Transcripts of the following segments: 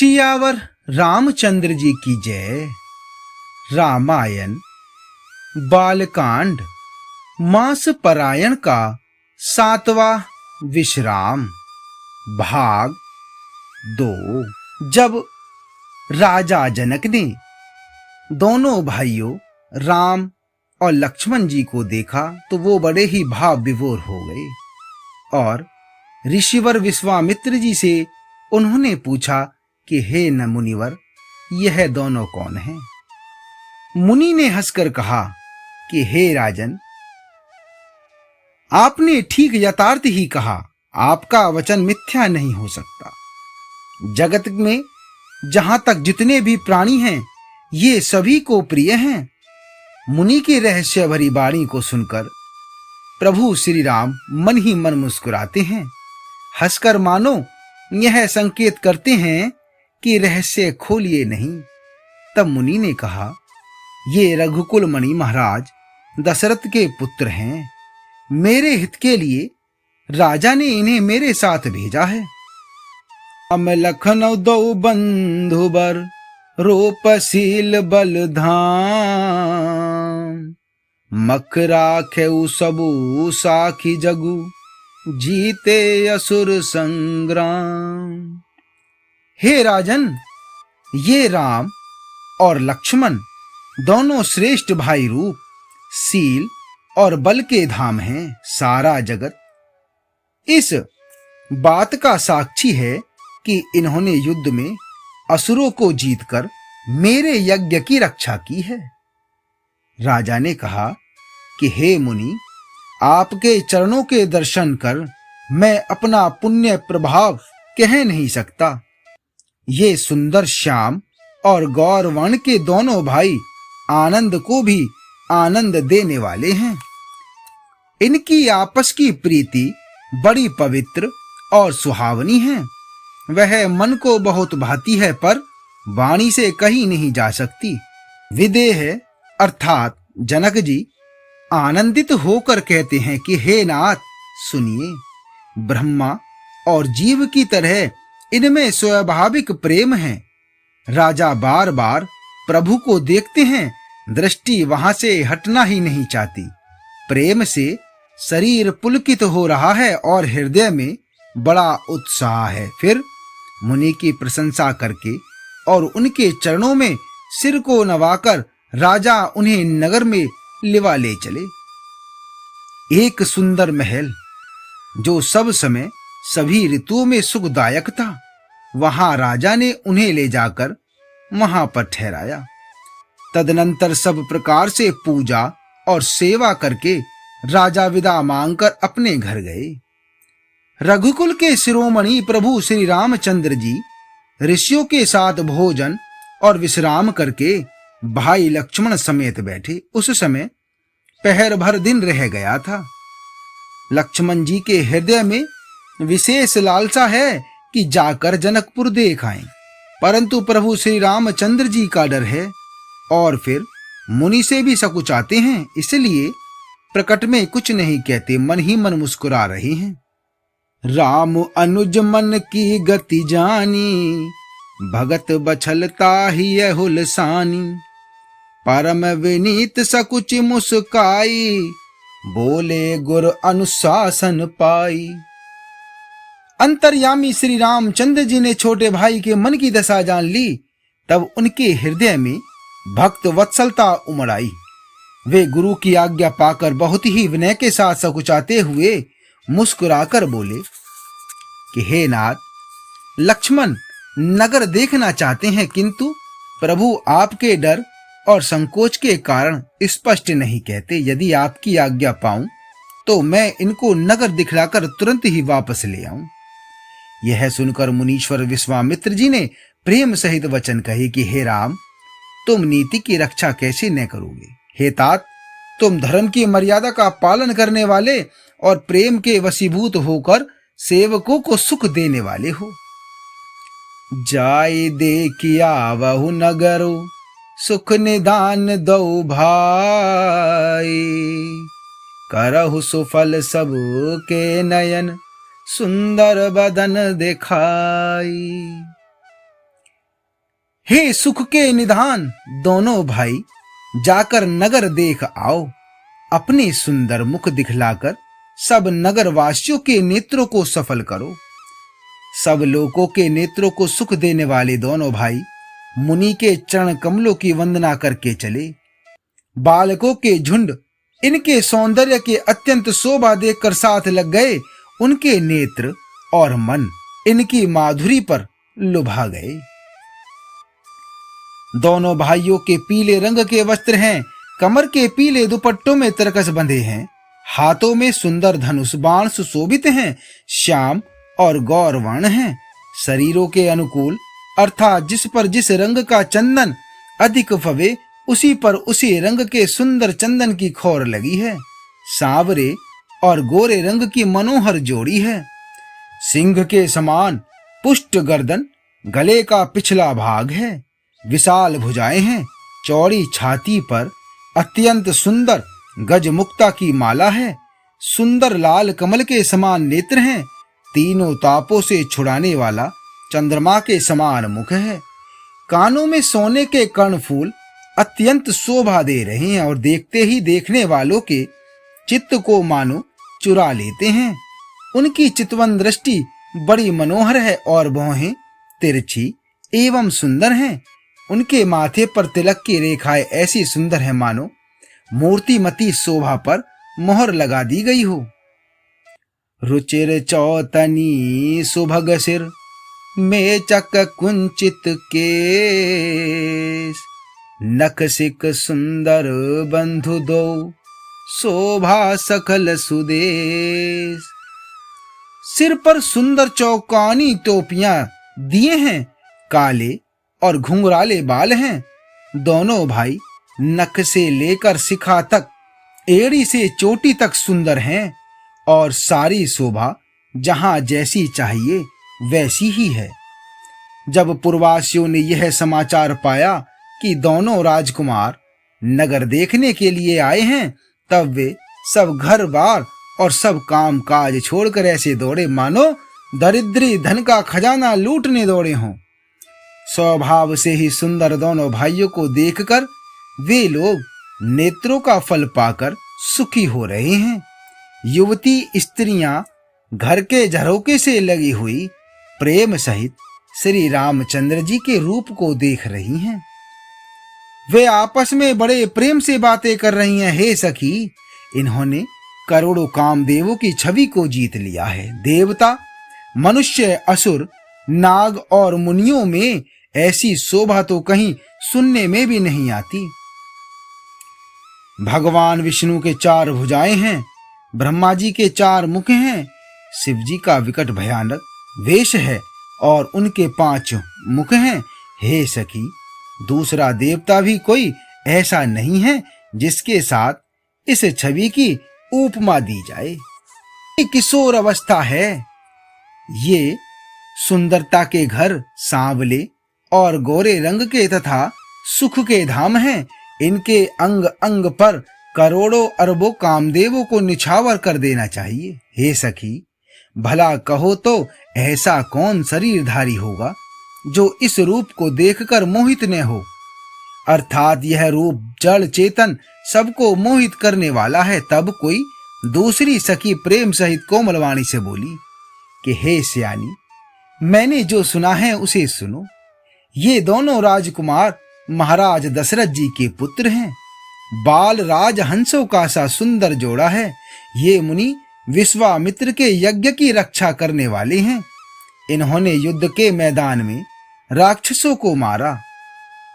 सियावर रामचंद्र जी की जय। रामायण बालकांड मास परायण का 7वां विश्राम भाग 2। जब राजा जनक ने दोनों भाइयों राम और लक्ष्मण जी को देखा तो वो बड़े ही भाव विभोर हो गए और ऋषिवर विश्वामित्र जी से उन्होंने पूछा कि हे न मुनिवर, यह दोनों कौन हैं? मुनि ने हंसकर कहा कि हे राजन, आपने ठीक यथार्थ ही कहा। आपका वचन मिथ्या नहीं हो सकता। जगत में जहां तक जितने भी प्राणी हैं, ये सभी को प्रिय हैं। मुनि की रहस्य भरी वाणी को सुनकर प्रभु श्री राम मन ही मन मुस्कुराते हैं, हंसकर मानो यह संकेत करते हैं कि रहस्य खोलिए नहीं। तब मुनि ने कहा, ये रघुकुल मणि महाराज दशरथ के पुत्र हैं। मेरे हित के लिए राजा ने इन्हें मेरे साथ भेजा है। हम लखनऊ दो बंधु बर रूपशील बलधाम, मख राखेउ सबु साखी जगु, जीते असुर संग्राम। हे राजन, ये राम और लक्ष्मण दोनों श्रेष्ठ भाई रूप, शील और बल के धाम हैं। सारा जगत इस बात का साक्षी है कि इन्होंने युद्ध में असुरों को जीतकर मेरे यज्ञ की रक्षा की है। राजा ने कहा कि हे मुनि, आपके चरणों के दर्शन कर मैं अपना पुण्य प्रभाव कह नहीं सकता। ये सुंदर श्याम और गौरवर्ण के दोनों भाई आनंद को भी आनंद देने वाले हैं। इनकी आपस की प्रीति बड़ी पवित्र और सुहावनी है। वह मन को बहुत भाती है, पर वाणी से कही नहीं जा सकती। विदेह अर्थात जनक जी आनंदित होकर कहते हैं कि हे नाथ, सुनिए, ब्रह्मा और जीव की तरह इनमें स्वाभाविक प्रेम है। राजा बार बार प्रभु को देखते हैं, दृष्टि वहां से हटना ही नहीं चाहती। प्रेम से शरीर पुलकित हो रहा है और हृदय में बड़ा उत्साह है। फिर मुनि की प्रशंसा करके और उनके चरणों में सिर को नवाकर राजा उन्हें नगर में लिवा ले चले। एक सुंदर महल जो सब समय सभी ऋतुओं में सुखदायक था, वहां राजा ने उन्हें ले जाकर वहां पर ठहराया। तदनंतर सब प्रकार से पूजा और सेवा करके राजा विदा मांगकर अपने घर गए। रघुकुल के शिरोमणि प्रभु श्री रामचंद्र जी ऋषियों के साथ भोजन और विश्राम करके भाई लक्ष्मण समेत बैठे। उस समय पहर भर दिन रह गया था। लक्ष्मण जी के हृदय में विशेष लालसा है कि जाकर जनकपुर देख आएं, परंतु प्रभु श्री रामचंद्र जी का डर है और फिर मुनि से भी सकुचाते हैं, इसलिए प्रकट में कुछ नहीं कहते, मन ही मन मुस्कुरा रहे हैं। राम अनुज मन की गति जानी, भगत बछलता ही हुलसानी, परम विनीत सकुच मुस्काई, बोले गुर अनुशासन पाई। अंतर्यामी श्री रामचंद्र जी ने छोटे भाई के मन की दशा जान ली। तब उनके हृदय में भक्त वत्सलता उमड़ आई। वे गुरु की आज्ञा पाकर बहुत ही विनय के साथ सकुचाते हुए मुस्कुराकर बोले कि हे नाथ, लक्ष्मण नगर देखना चाहते हैं, किंतु प्रभु आपके डर और संकोच के कारण स्पष्ट नहीं कहते। यदि आपकी आज्ञा पाऊं तो मैं इनको नगर दिखलाकर तुरंत ही वापस ले आऊं। यह सुनकर मुनीश्वर विश्वामित्र जी ने प्रेम सहित वचन कहे कि हे राम, तुम नीति की रक्षा कैसे न करोगे? हे तात, तुम धर्म की मर्यादा का पालन करने वाले और प्रेम के वशीभूत होकर सेवकों को सुख देने वाले हो। जाय देखिया वहु नगरो, सुख निदान दो भाई, करहु सुफल सब के नयन, सुंदर बदन दिखाई। हे सुख के निधान दोनों भाई, जाकर नगर देख आओ। अपने सुंदर मुख दिखलाकर सब नगर वासियों के नेत्रों को सफल करो। सब लोगों के नेत्रों को सुख देने वाले दोनों भाई मुनि के चरण कमलों की वंदना करके चले। बालकों के झुंड इनके सौंदर्य के अत्यंत शोभा देखकर साथ लग गए। उनके नेत्र और मन इनकी माधुरी पर लुभा गए। दोनों भाइयों के पीले रंग के वस्त्र हैं, कमर के पीले दुपट्टों में तरकस बंधे हैं, हाथों में सुंदर धनुष बाण सुशोभित हैं, श्याम और गौर वर्ण हैं। शरीरों के अनुकूल अर्थात जिस पर जिस रंग का चंदन अधिक फवे उसी पर उसी रंग के सुंदर चंदन की खौर लगी है। सांवरे और गोरे रंग की मनोहर जोड़ी है। सिंह के समान पुष्ट गर्दन, गले का पिछला भाग है, विशाल भुजाएं हैं, चौड़ी छाती पर अत्यंत सुंदर गजमुक्ता की माला है, सुंदर लाल कमल के समान नेत्र हैं, तीनों तापों से छुड़ाने वाला चंद्रमा के समान मुख है। कानों में सोने के कर्णफूल अत्यंत शोभा दे रहे हैं और देखते ही देखने वालों के चित्त को मानो चुरा लेते हैं। उनकी चितवन दृष्टि बड़ी मनोहर है और भौहें तिरछी एवं सुंदर हैं। उनके माथे पर तिलक की रेखाएं ऐसी सुंदर है मानो मूर्तिमती शोभा पर मोहर लगा दी गई हो। रुचिर चौतनी सुभग सिर, मेचक कुंचित केस, नखसिक सुंदर बंधु दो, शोभा सकल सुदेश। सिर पर सुंदर चौकानी टोपियां दिए हैं, काले और घुंघराले बाल हैं। दोनों भाई नख से लेकर शिखा तक, एड़ी से चोटी तक सुंदर हैं और सारी शोभा जहां जैसी चाहिए वैसी ही है। जब पूर्ववासियों ने यह समाचार पाया कि दोनों राजकुमार नगर देखने के लिए आए हैं, तब वे सब घर बार और सब काम काज छोड़कर ऐसे दौड़े मानो दरिद्री धन का खजाना लूटने दौड़े हों। स्वभाव से ही सुंदर दोनों भाइयों को देखकर वे लोग नेत्रों का फल पाकर सुखी हो रहे हैं। युवती स्त्रियां घर के झरोके से लगी हुई प्रेम सहित श्री रामचंद्र जी के रूप को देख रही हैं। वे आपस में बड़े प्रेम से बातें कर रही हैं। हे सखी, इन्होंने करोड़ों कामदेवों की छवि को जीत लिया है। देवता, मनुष्य, असुर, नाग और मुनियों में ऐसी शोभा तो कहीं सुनने में भी नहीं आती। भगवान विष्णु के 4 भुजाएं हैं, ब्रह्मा जी के 4 मुख हैं, शिव जी का विकट भयानक वेश है और उनके 5 मुख हैं। हे सखी, दूसरा देवता भी कोई ऐसा नहीं है जिसके साथ इस छवि की उपमा दी जाए। ये किशोर अवस्था है। ये सुंदरता के घर सांवले और गोरे रंग के तथा सुख के धाम हैं। इनके अंग अंग पर करोड़ों अरबों कामदेवों को निछावर कर देना चाहिए। हे सखी, भला कहो तो ऐसा कौन शरीरधारी होगा जो इस रूप को देखकर मोहित न हो। अर्थात यह रूप जड़ चेतन सबको मोहित करने वाला है। तब कोई दूसरी सखी प्रेम सहित कोमलवाणी से बोली कि हे सियानी, मैंने जो सुना है उसे सुनो। ये दोनों राजकुमार महाराज दशरथ जी के पुत्र हैं। बाल राज हंसों का सा सुंदर जोड़ा है। ये मुनि विश्वामित्र के यज्ञ की रक्षा करने वाले हैं। इन्होंने युद्ध के मैदान में राक्षसों को मारा।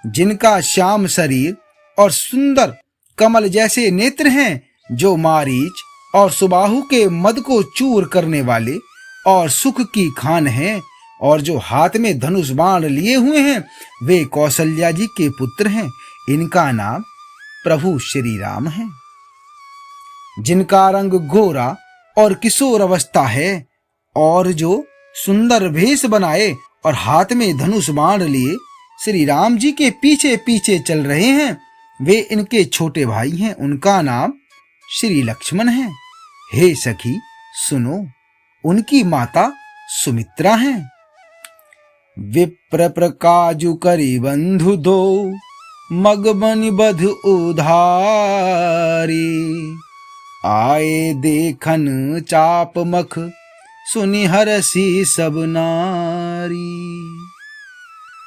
जिनका श्याम शरीर और सुंदर कमल जैसे नेत्र हैं, जो मारीच और सुबाहु के मद को चूर करने वाले और सुख की खान हैं, और जो हाथ में धनुष बाण लिए हुए हैं, वे कौशल्या जी के पुत्र हैं। इनका नाम प्रभु श्री राम है। जिनका रंग गोरा और किशोर अवस्था है और जो सुंदर भेष बनाए और हाथ में धनुष बाण लिए श्री राम जी के पीछे पीछे चल रहे हैं, वे इनके छोटे भाई हैं। उनका नाम श्री लक्ष्मण है। हे सखी सुनो, उनकी माता सुमित्रा हैं। विप्र प्रकाजु करि बंधु दो, मग बनि बध उधारी। आए देखन चाप मख, सुनि हरसी सब नारी।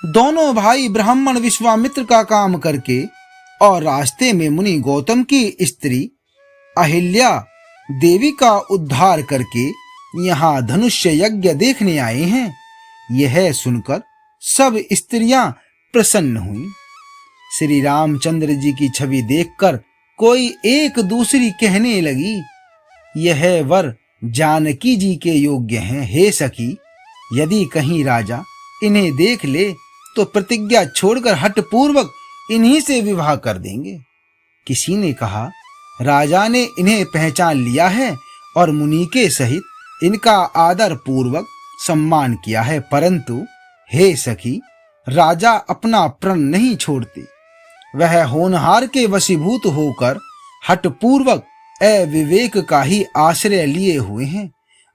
दोनों भाई ब्राह्मण विश्वामित्र का काम करके और रास्ते में मुनि गौतम की स्त्री अहिल्या देवी का उद्धार करके यहाँ धनुष्य यज्ञ देखने आए हैं। यह सुनकर सब स्त्रियां प्रसन्न हुईं। श्री रामचंद्र जी की छवि देखकर कोई एक दूसरी कहने लगी, यह वर जानकी जी के योग्य हैं। हे सखी, यदि कहीं राजा इन्हें देख ले तो प्रतिज्ञा छोड़कर हठपूर्वक इन्हीं से विवाह कर देंगे। किसी ने कहा, राजा ने इन्हें पहचान लिया है और मुनि के सहित इनका आदर पूर्वक सम्मान किया है, परंतु हे सखी, राजा अपना प्रण नहीं छोड़ते। वह होनहार के वशीभूत होकर हठपूर्वक अविवेक का ही आश्रय लिए हुए हैं,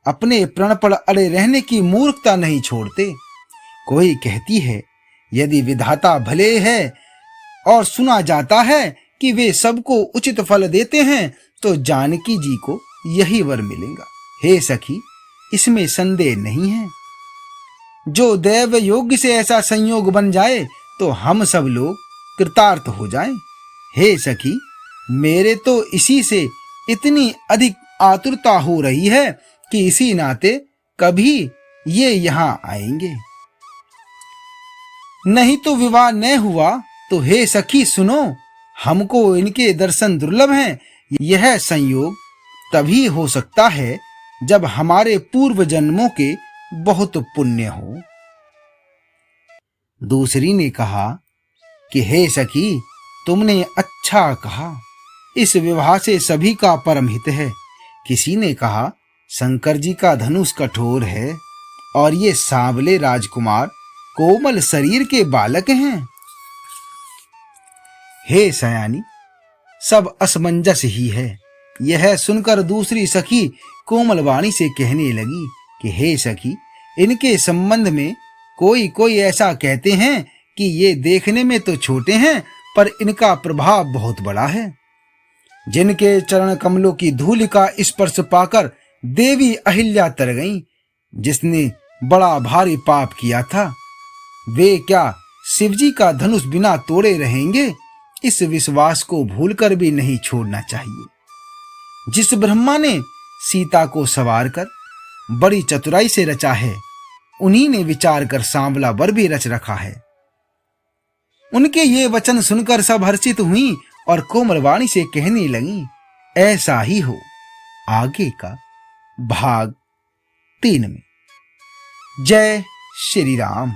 अपने प्रण पर अड़े रहने की मूर्खता नहीं छोड़ते। कोई कहती है, यदि विधाता भले है और सुना जाता है कि वे सबको उचित फल देते हैं, तो जानकी जी को यही वर मिलेगा। हे सखी, इसमें संदेह नहीं है। जो दैव योग्य से ऐसा संयोग बन जाए तो हम सब लोग कृतार्थ हो जाएं। हे सखी, मेरे तो इसी से इतनी अधिक आतुरता हो रही है कि इसी नाते कभी ये यहाँ आएंगे। नहीं तो विवाह न हुआ तो हे सखी सुनो, हमको इनके दर्शन दुर्लभ हैं। यह संयोग तभी हो सकता है जब हमारे पूर्व जन्मों के बहुत पुण्य हो। दूसरी ने कहा कि हे सखी, तुमने अच्छा कहा, इस विवाह से सभी का परम हित है। किसी ने कहा, शंकर जी का धनुष कठोर है और ये सांवले राजकुमार कोमल शरीर के बालक हैं। हे सयानी, सब असमंजस ही है। यह सुनकर दूसरी सखी कोमल वाणी से कहने लगी कि हे सखी, इनके संबंध में कोई कोई ऐसा कहते हैं कि ये देखने में तो छोटे हैं पर इनका प्रभाव बहुत बड़ा है। जिनके चरण कमलों की धूलि का स्पर्श पाकर देवी अहिल्या तर गईं, जिसने बड़ा भारी पाप किया था, वे क्या शिवजी का धनुष बिना तोड़े रहेंगे? इस विश्वास को भूलकर भी नहीं छोड़ना चाहिए। जिस ब्रह्मा ने सीता को सवार कर बड़ी चतुराई से रचा है, उन्हीं ने विचार कर सांवला वर भी रच रखा है। उनके ये वचन सुनकर सब हर्षित हुई और कोमल वाणी से कहने लगी, ऐसा ही हो। आगे का भाग 3 में। जय श्री राम।